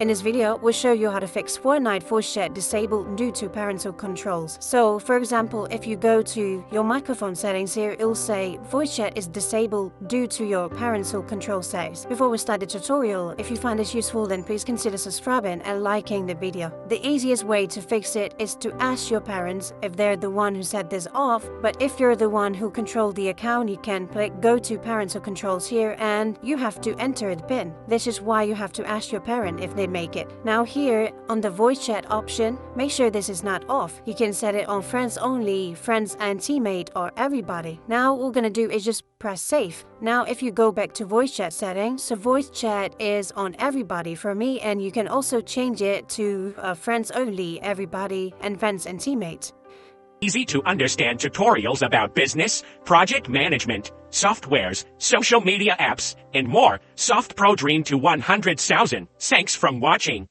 In this video, we'll show you how to fix Fortnite voice chat disabled due to parental controls. So, for example, if you go to your microphone settings here, it'll say voice chat is disabled due to your parental control settings. Before we start the tutorial, if you find this useful, then please consider subscribing and liking the video. The easiest way to fix it is to ask your parents if they're the one who set this off, but if you're the one who controlled the account, you can click go to parental controls here and you have to enter the PIN. This is why you have to ask your parent if they make it. Now here on the voice chat option, make sure this is not off. You can set it on friends only, friends and teammate, or everybody. Now what we're gonna do is just press save. Now if you go back to voice chat settings, so voice chat is on everybody for me, and you can also change it to friends only, everybody, and friends and teammates. Easy to understand tutorials about business, project management, softwares, social media apps, and more. Softpro dream to 100,000. Thanks for watching.